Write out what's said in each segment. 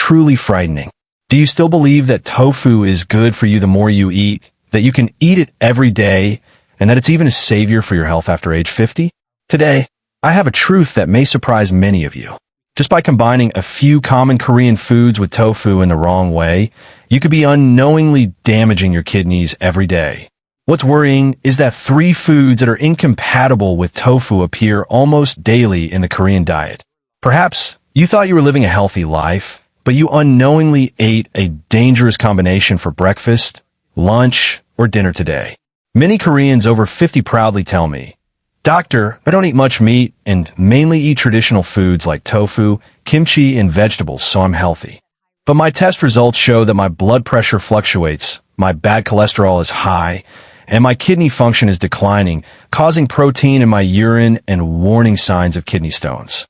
truly frightening. Do you still believe that tofu is good for you the more you eat, that you can eat it every day, and that it's even a savior for your health after age 50? Today, I have a truth that may surprise many of you. Just by combining a few common Korean foods with tofu in the wrong way, you could be unknowingly damaging your kidneys every day. What's worrying is that 3 foods that are incompatible with tofu appear almost daily in the Korean diet. Perhaps you thought you were living a healthy life, but you unknowingly ate a dangerous combination for breakfast, lunch, or dinner today. Many Koreans over 50 proudly tell me, "Doctor, I don't eat much meat and mainly eat traditional foods like tofu, kimchi, and vegetables, so I'm healthy. But my test results show that my blood pressure fluctuates, my bad cholesterol is high, and my kidney function is declining, causing protein in my urine and warning signs of kidney stones."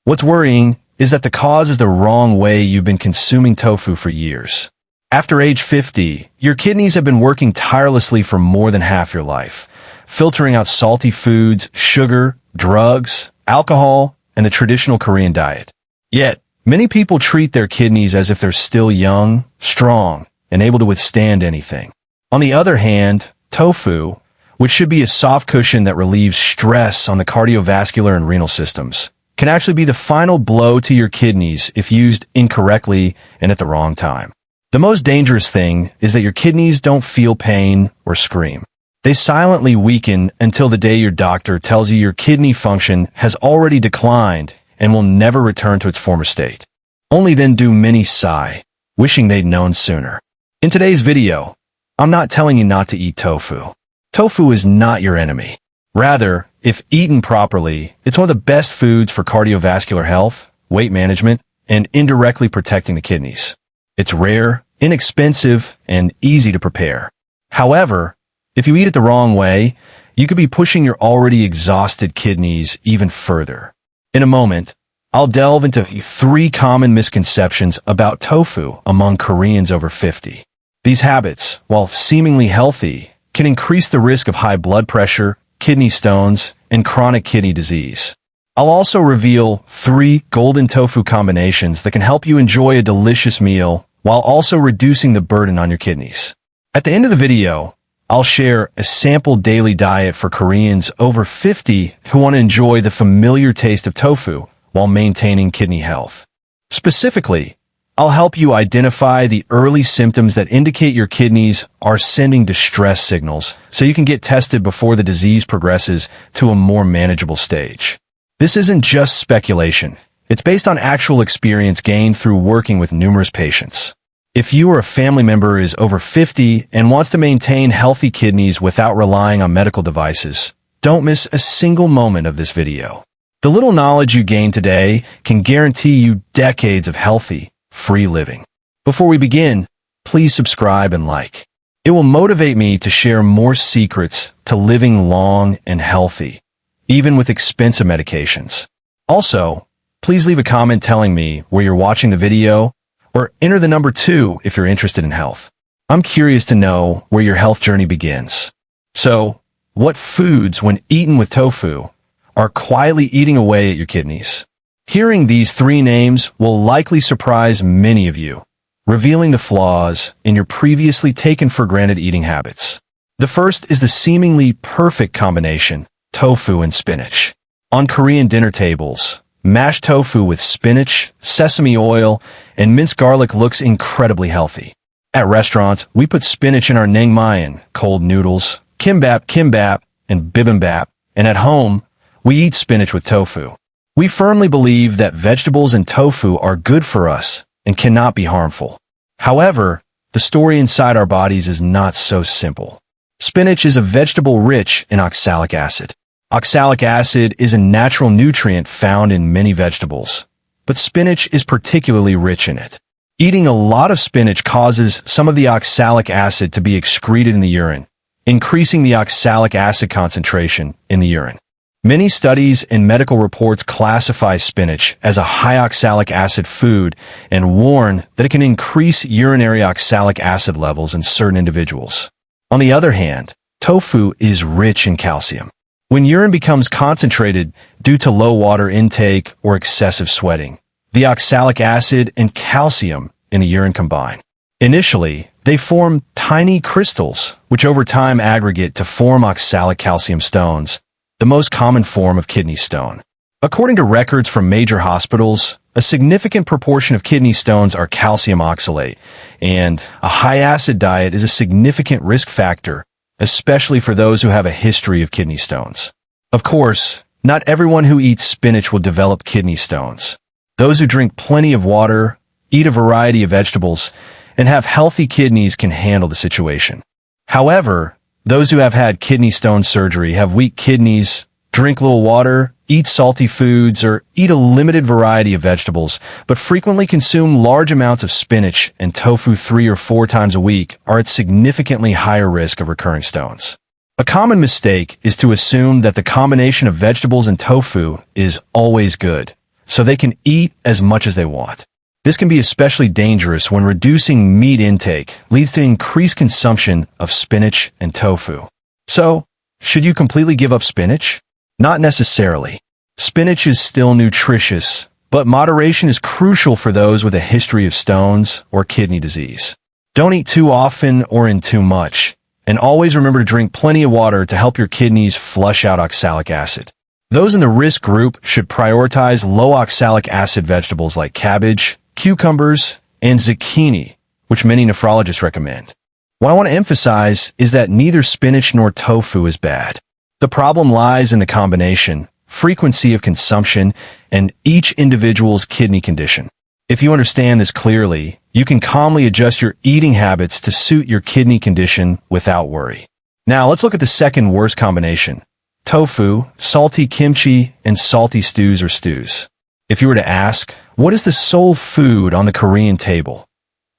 What's worrying is that the cause is the wrong way you've been consuming tofu for years. After age 50, your kidneys have been working tirelessly for more than half your life, filtering out salty foods, sugar, drugs, alcohol, and the traditional Korean diet. Yet, many people treat their kidneys as if they're still young, strong, and able to withstand anything. On the other hand, tofu, which should be a soft cushion that relieves stress on the cardiovascular and renal systems, can actually be the final blow to your kidneys if used incorrectly and at the wrong time. The most dangerous thing is that your kidneys don't feel pain or scream. They silently weaken until the day your doctor tells you your kidney function has already declined and will never return to its former state. Only then do many sigh, wishing they'd known sooner. In today's video, I'm not telling you not to eat tofu. Tofu is not your enemy. Rather, if eaten properly, it's one of the best foods for cardiovascular health, weight management, and indirectly protecting the kidneys. It's rare, inexpensive, and easy to prepare. However, if you eat it the wrong way, you could be pushing your already exhausted kidneys even further. In a moment, I'll delve into 3 common misconceptions about tofu among Koreans over 50. These habits, while seemingly healthy, can increase the risk of high blood pressure, kidney stones, and chronic kidney disease. I'll also reveal 3 golden tofu combinations that can help you enjoy a delicious meal while also reducing the burden on your kidneys. At the end of the video, I'll share a sample daily diet for Koreans over 50 who want to enjoy the familiar taste of tofu while maintaining kidney health. Specifically, I'll help you identify the early symptoms that indicate your kidneys are sending distress signals so you can get tested before the disease progresses to a more manageable stage. This isn't just speculation. It's based on actual experience gained through working with numerous patients. If you or a family member is over 50 and wants to maintain healthy kidneys without relying on medical devices, don't miss a single moment of this video. The little knowledge you gain today can guarantee you decades of healthy, free living. Before we begin, please subscribe and like. It will motivate me to share more secrets to living long and healthy, even with expensive medications. Also, please leave a comment telling me where you're watching the video, or enter the number 2 if you're interested in health. I'm curious to know where your health journey begins. So, what foods, when eaten with tofu, are quietly eating away at your kidneys? Hearing these 3 names will likely surprise many of you, revealing the flaws in your previously taken-for-granted eating habits. The first is the seemingly perfect combination, tofu and spinach. On Korean dinner tables, mashed tofu with spinach, sesame oil, and minced garlic looks incredibly healthy. At restaurants, we put spinach in our naengmyeon, cold noodles, kimbap, and bibimbap, and at home, we eat spinach with tofu. We firmly believe that vegetables and tofu are good for us and cannot be harmful. However, the story inside our bodies is not so simple. Spinach is a vegetable rich in oxalic acid. Oxalic acid is a natural nutrient found in many vegetables, but spinach is particularly rich in it. Eating a lot of spinach causes some of the oxalic acid to be excreted in the urine, increasing the oxalic acid concentration in the urine. Many studies and medical reports classify spinach as a high oxalic acid food and warn that it can increase urinary oxalic acid levels in certain individuals. On the other hand, tofu is rich in calcium. When urine becomes concentrated due to low water intake or excessive sweating, the oxalic acid and calcium in the urine combine. Initially, they form tiny crystals, which over time aggregate to form oxalic calcium stones, the most common form of kidney stone. According to records from major hospitals, a significant proportion of kidney stones are calcium oxalate, and a high-acid diet is a significant risk factor, especially for those who have a history of kidney stones. Of course, not everyone who eats spinach will develop kidney stones. Those who drink plenty of water, eat a variety of vegetables, and have healthy kidneys can handle the situation. However, those who have had kidney stone surgery have weak kidneys, drink little water, eat salty foods, or eat a limited variety of vegetables, but frequently consume large amounts of spinach and tofu 3 or 4 times a week are at significantly higher risk of recurring stones. A common mistake is to assume that the combination of vegetables and tofu is always good, so they can eat as much as they want. This can be especially dangerous when reducing meat intake leads to increased consumption of spinach and tofu. So, should you completely give up spinach? Not necessarily. Spinach is still nutritious, but moderation is crucial for those with a history of stones or kidney disease. Don't eat too often or in too much, and always remember to drink plenty of water to help your kidneys flush out oxalic acid. Those in the risk group should prioritize low oxalic acid vegetables like cabbage, cucumbers, and zucchini, which many nephrologists recommend. What I want to emphasize is that neither spinach nor tofu is bad. The problem lies in the combination, frequency of consumption, and each individual's kidney condition. If you understand this clearly, you can calmly adjust your eating habits to suit your kidney condition without worry. Now let's look at the second worst combination: tofu, salty kimchi, and salty stews or stews. If you were to ask, what is the soul food on the Korean table?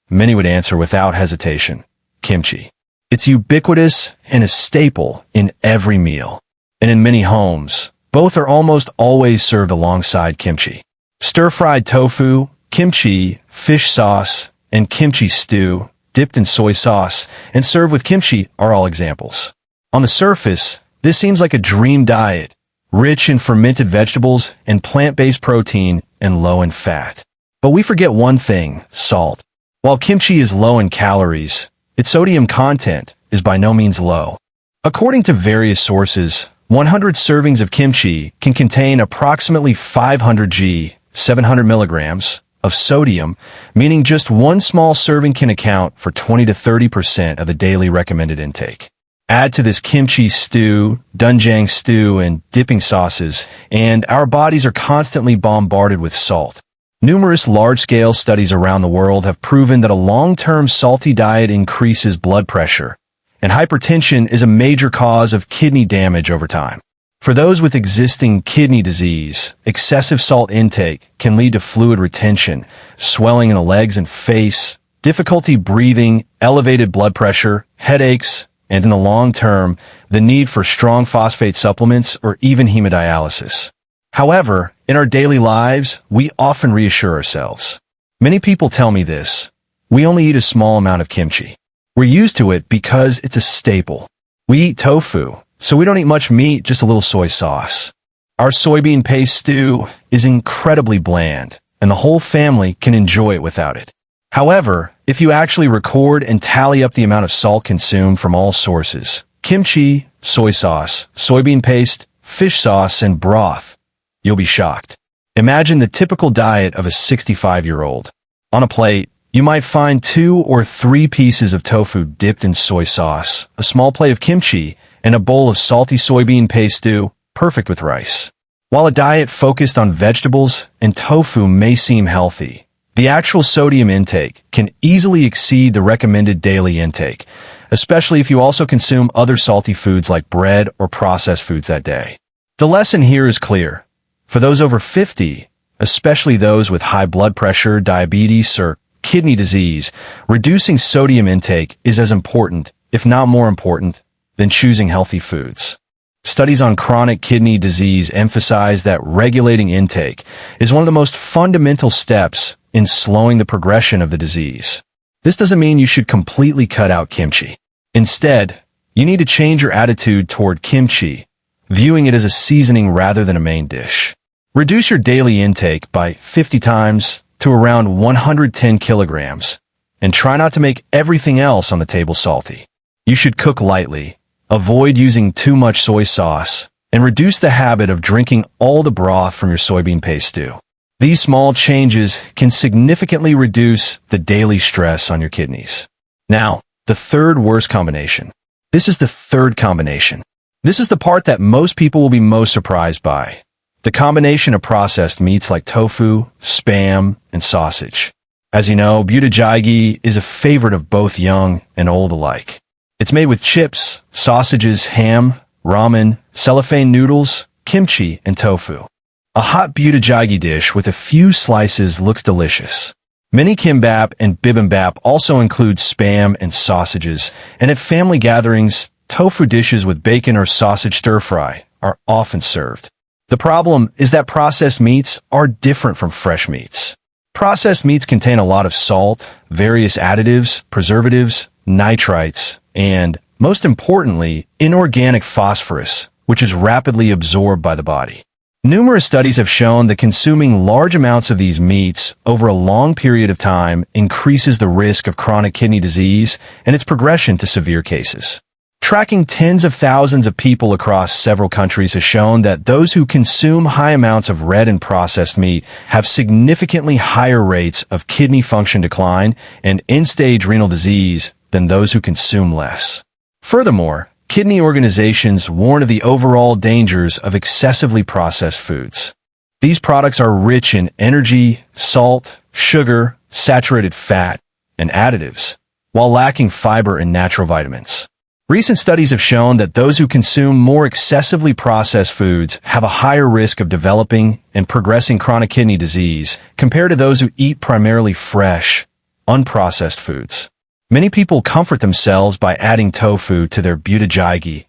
Many would answer without hesitation: kimchi. It's ubiquitous and a staple in every meal. And in many homes, both are almost always served alongside kimchi. Stir-fried tofu, kimchi, fish sauce, and kimchi stew, dipped in soy sauce, and served with kimchi are all examples. On the surface, this seems like a dream diet, rich in fermented vegetables and plant-based protein and low in fat. But we forget one thing: salt. While kimchi is low in calories, its sodium content is by no means low. According to various sources, 100 servings of kimchi can contain approximately 500 g, 700 milligrams, of sodium, meaning just one small serving can account for 20 to 30% of the daily recommended intake. Add to this kimchi stew, doenjang stew, and dipping sauces, and our bodies are constantly bombarded with salt. Numerous large-scale studies around the world have proven that a long-term salty diet increases blood pressure, and hypertension is a major cause of kidney damage over time. For those with existing kidney disease, excessive salt intake can lead to fluid retention, swelling in the legs and face, difficulty breathing, elevated blood pressure, headaches, and in the long term, the need for strong phosphate supplements or even hemodialysis. However, in our daily lives, we often reassure ourselves. Many people tell me this: we only eat a small amount of kimchi. We're used to it because it's a staple. We eat tofu, so we don't eat much meat, just a little soy sauce. Our soybean paste stew is incredibly bland, and the whole family can enjoy it without it. However, if you actually record and tally up the amount of salt consumed from all sources, kimchi, soy sauce, soybean paste, fish sauce, and broth, you'll be shocked. Imagine the typical diet of a 65-year-old. On a plate, you might find 2 or 3 pieces of tofu dipped in soy sauce, a small plate of kimchi, and a bowl of salty soybean paste stew, perfect with rice. While a diet focused on vegetables and tofu may seem healthy, the actual sodium intake can easily exceed the recommended daily intake, especially if you also consume other salty foods like bread or processed foods that day. The lesson here is clear. For those over 50, especially those with high blood pressure, diabetes, or kidney disease, reducing sodium intake is as important, if not more important, than choosing healthy foods. Studies on chronic kidney disease emphasize that regulating intake is one of the most fundamental steps in slowing the progression of the disease. This doesn't mean you should completely cut out kimchi. Instead, you need to change your attitude toward kimchi, viewing it as a seasoning rather than a main dish. Reduce your daily intake by 50 times to around 110 kilograms, and try not to make everything else on the table salty. You should cook lightly, avoid using too much soy sauce, and reduce the habit of drinking all the broth from your soybean paste stew. These small changes can significantly reduce the daily stress on your kidneys. Now, the third worst combination. This is the third combination. This is the part that most people will be most surprised by. The combination of processed meats like tofu, Spam, and sausage. As you know, buttigieg is a favorite of both young and old alike. It's made with chips, sausages, ham, ramen, cellophane noodles, kimchi, and tofu. A hot buttigieg dish with a few slices looks delicious. Many kimbap and bibimbap also include Spam and sausages, and at family gatherings, tofu dishes with bacon or sausage stir-fry are often served. The problem is that processed meats are different from fresh meats. Processed meats contain a lot of salt, various additives, preservatives, nitrites, and, most importantly, inorganic phosphorus, which is rapidly absorbed by the body. Numerous studies have shown that consuming large amounts of these meats over a long period of time increases the risk of chronic kidney disease and its progression to severe cases. Tracking tens of thousands of people across several countries has shown that those who consume high amounts of red and processed meat have significantly higher rates of kidney function decline and end-stage renal disease than those who consume less. Furthermore, kidney organizations warn of the overall dangers of excessively processed foods. These products are rich in energy, salt, sugar, saturated fat, and additives, while lacking fiber and natural vitamins. Recent studies have shown that those who consume more excessively processed foods have a higher risk of developing and progressing chronic kidney disease compared to those who eat primarily fresh, unprocessed foods. Many people comfort themselves by adding tofu to their buttigieg,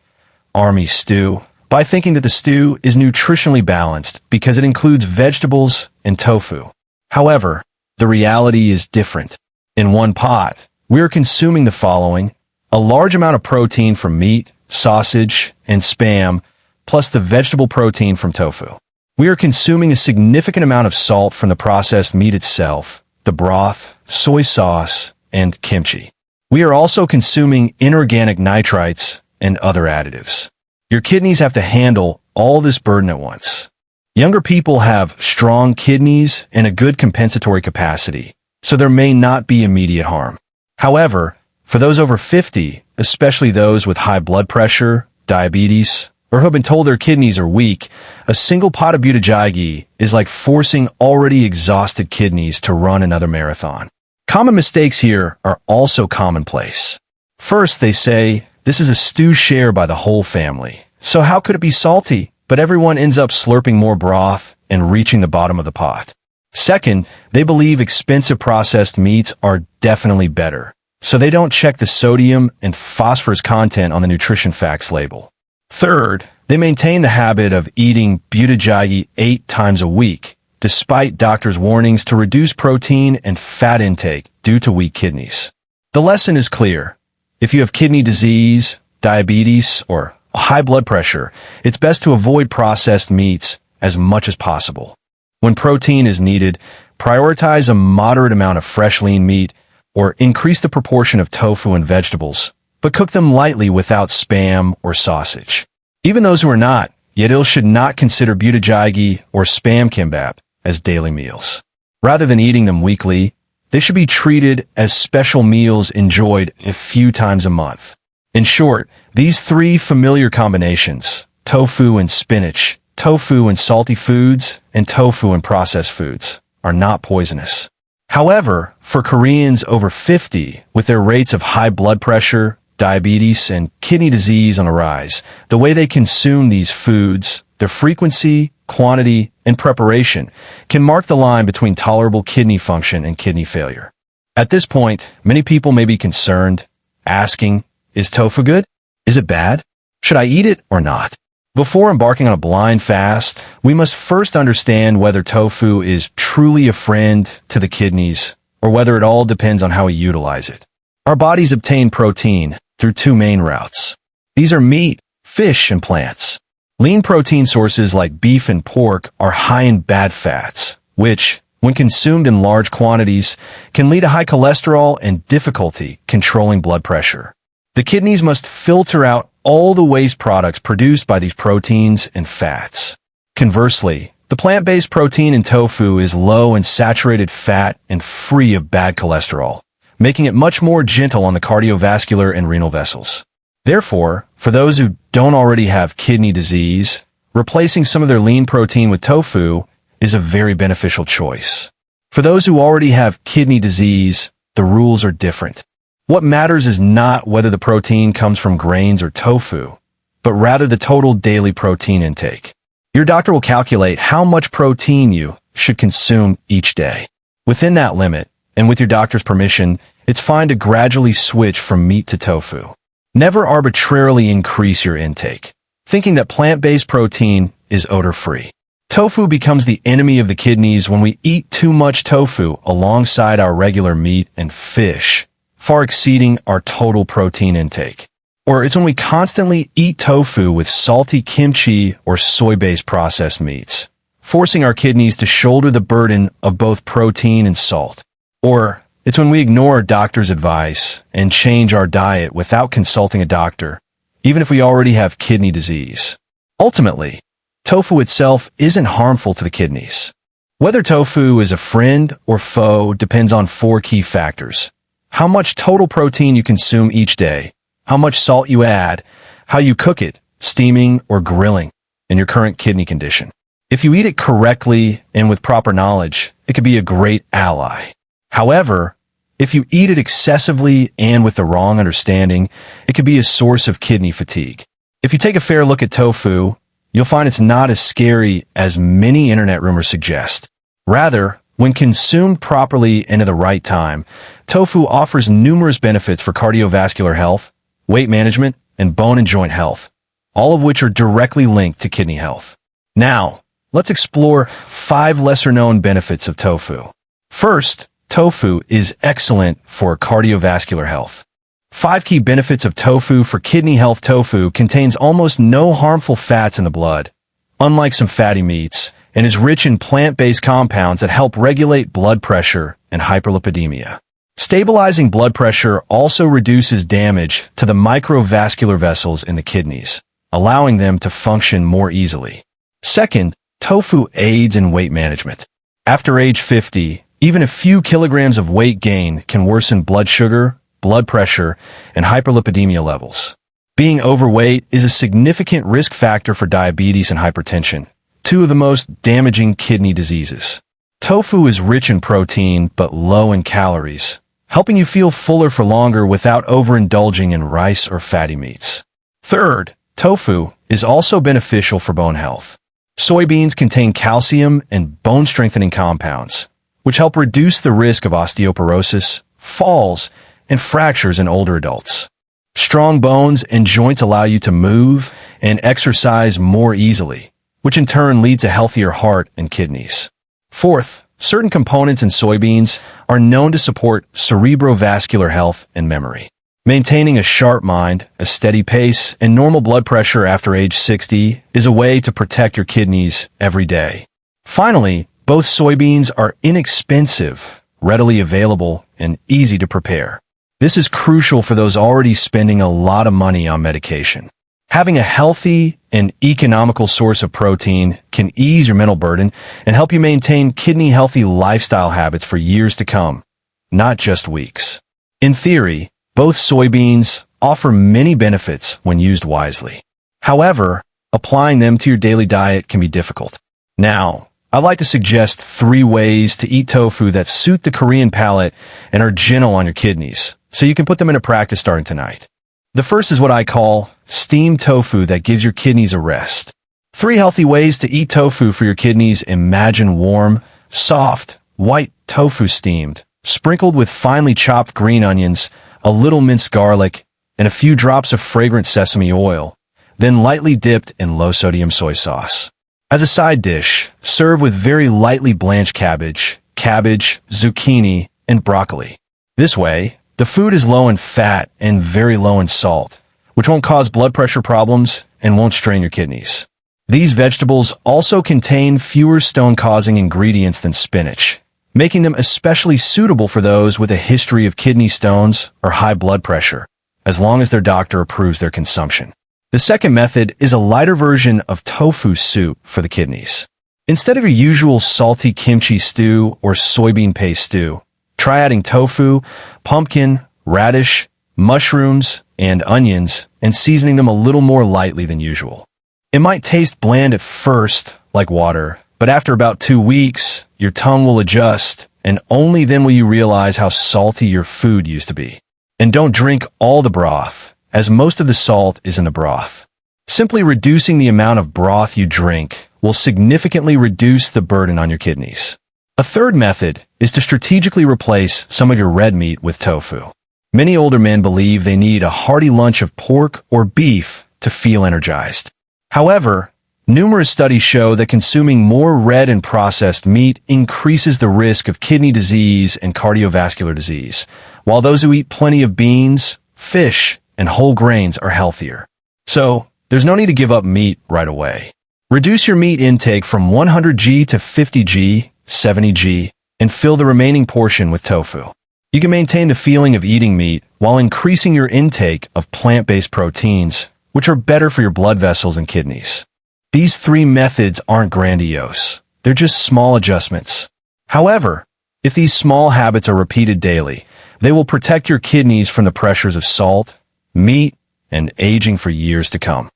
army stew, by thinking that the stew is nutritionally balanced because it includes vegetables and tofu. However, the reality is different. In one pot, we are consuming the following: a large amount of protein from meat, sausage, and Spam, plus the vegetable protein from tofu. We are consuming a significant amount of salt from the processed meat itself, the broth, soy sauce, and kimchi. We are also consuming inorganic nitrites and other additives. Your kidneys have to handle all this burden at once. Younger people have strong kidneys and a good compensatory capacity, so there may not be immediate harm. However, for those over 50, especially those with high blood pressure, diabetes, or who have been told their kidneys are weak, a single pot of buttigieg is like forcing already exhausted kidneys to run another marathon. Common mistakes here are also commonplace. First, they say, this is a stew shared by the whole family, so how could it be salty? But everyone ends up slurping more broth and reaching the bottom of the pot. Second, they believe expensive processed meats are definitely better, so they don't check the sodium and phosphorus content on the nutrition facts label. Third, they maintain the habit of eating buttigieg 8 times a week, despite doctors' warnings to reduce protein and fat intake due to weak kidneys. The lesson is clear. If you have kidney disease, diabetes, or high blood pressure, it's best to avoid processed meats as much as possible. When protein is needed, prioritize a moderate amount of fresh lean meat or increase the proportion of tofu and vegetables, but cook them lightly without Spam or sausage. Even those who are not, yet ill should not consider buttigieg or Spam kimbap as daily meals. Rather than eating them weekly, they should be treated as special meals enjoyed a few times a month. In short, these 3 familiar combinations, tofu and spinach, tofu and salty foods, and tofu and processed foods, are not poisonous. However, for Koreans over 50 with their rates of high blood pressure, diabetes, and kidney disease on the rise, the way they consume these foods, their frequency, quantity, and preparation can mark the line between tolerable kidney function and kidney failure. At this point, many people may be concerned, asking, is tofu good? Is it bad? Should I eat it or not? Before embarking on a blind fast, we must first understand whether tofu is truly a friend to the kidneys or whether it all depends on how we utilize it. Our bodies obtain protein through 2 main routes. These are meat, fish, and plants. Lean protein sources like beef and pork are high in bad fats, which, when consumed in large quantities, can lead to high cholesterol and difficulty controlling blood pressure. The kidneys must filter out all the waste products produced by these proteins and fats. Conversely, the plant-based protein in tofu is low in saturated fat and free of bad cholesterol, making it much more gentle on the cardiovascular and renal vessels. Therefore, for those who don't already have kidney disease, replacing some of their lean protein with tofu is a very beneficial choice. For those who already have kidney disease, the rules are different. What matters is not whether the protein comes from grains or tofu, but rather the total daily protein intake. Your doctor will calculate how much protein you should consume each day. Within that limit, and with your doctor's permission, it's fine to gradually switch from meat to tofu. Never arbitrarily increase your intake, thinking that plant-based protein is odor-free. Tofu becomes the enemy of the kidneys when we eat too much tofu alongside our regular meat and fish, far exceeding our total protein intake. Or it's when we constantly eat tofu with salty kimchi or soy-based processed meats, forcing our kidneys to shoulder the burden of both protein and salt. Or it's when we ignore a doctor's advice and change our diet without consulting a doctor, even if we already have kidney disease. Ultimately, tofu itself isn't harmful to the kidneys. Whether tofu is a friend or foe depends on 4 key factors: how much total protein you consume each day, how much salt you add, how you cook it, steaming or grilling, and your current kidney condition. If you eat it correctly and with proper knowledge, it could be a great ally. However, if you eat it excessively and with the wrong understanding, it could be a source of kidney fatigue. If you take a fair look at tofu, you'll find it's not as scary as many internet rumors suggest. Rather, when consumed properly and at the right time, tofu offers numerous benefits for cardiovascular health, weight management, and bone and joint health, all of which are directly linked to kidney health. Now, let's explore 5 lesser-known benefits of tofu. First, tofu is excellent for cardiovascular health. 5 key benefits of tofu for kidney health. Tofu contains almost no harmful fats in the blood, unlike some fatty meats, and is rich in plant-based compounds that help regulate blood pressure and hyperlipidemia. Stabilizing blood pressure also reduces damage to the microvascular vessels in the kidneys, allowing them to function more easily. Second, tofu aids in weight management. After age 50, even a few kilograms of weight gain can worsen blood sugar, blood pressure, and hyperlipidemia levels. Being overweight is a significant risk factor for diabetes and hypertension, 2 of the most damaging kidney diseases. Tofu is rich in protein but low in calories, helping you feel fuller for longer without overindulging in rice or fatty meats. Third, tofu is also beneficial for bone health. Soybeans contain calcium and bone-strengthening compounds, which help reduce the risk of osteoporosis, falls, and fractures in older adults. Strong bones and joints allow you to move and exercise more easily, which in turn leads to healthier heart and kidneys. Fourth, certain components in soybeans are known to support cerebrovascular health and memory. Maintaining a sharp mind, a steady pace, and normal blood pressure after age 60 is a way to protect your kidneys every day. Finally, both soybeans are inexpensive, readily available, and easy to prepare. This is crucial for those already spending a lot of money on medication. Having a healthy and economical source of protein can ease your mental burden and help you maintain kidney-healthy lifestyle habits for years to come, not just weeks. In theory, both soybeans offer many benefits when used wisely. However, applying them to your daily diet can be difficult. Now, I'd like to suggest 3 ways to eat tofu that suit the Korean palate and are gentle on your kidneys, so you can put them into practice starting tonight. The first is what I call steamed tofu that gives your kidneys a rest. 3 healthy ways to eat tofu for your kidneys. Imagine warm, soft, white tofu steamed, sprinkled with finely chopped green onions, a little minced garlic, and a few drops of fragrant sesame oil, then lightly dipped in low-sodium soy sauce. As a side dish, serve with very lightly blanched cabbage, zucchini, and broccoli. This way, the food is low in fat and very low in salt, which won't cause blood pressure problems and won't strain your kidneys. These vegetables also contain fewer stone-causing ingredients than spinach, making them especially suitable for those with a history of kidney stones or high blood pressure, as long as their doctor approves their consumption. The second method is a lighter version of tofu soup for the kidneys. Instead of your usual salty kimchi stew or soybean paste stew, try adding tofu, pumpkin, radish, mushrooms, and onions, and seasoning them a little more lightly than usual. It might taste bland at first, like water, but after about 2 weeks, your tongue will adjust, and only then will you realize how salty your food used to be. And don't drink all the broth, as most of the salt is in the broth. Simply reducing the amount of broth you drink will significantly reduce the burden on your kidneys. A third method is to strategically replace some of your red meat with tofu. Many older men believe they need a hearty lunch of pork or beef to feel energized. However, numerous studies show that consuming more red and processed meat increases the risk of kidney disease and cardiovascular disease, while those who eat plenty of beans, fish, and whole grains are healthier. So, there's no need to give up meat right away. Reduce your meat intake from 100 g to 50 g, 70 g, and fill the remaining portion with tofu. You can maintain the feeling of eating meat while increasing your intake of plant-based proteins, which are better for your blood vessels and kidneys. These 3 methods aren't grandiose. They're just small adjustments. However, if these small habits are repeated daily, they will protect your kidneys from the pressures of salt, meat, and aging for years to come.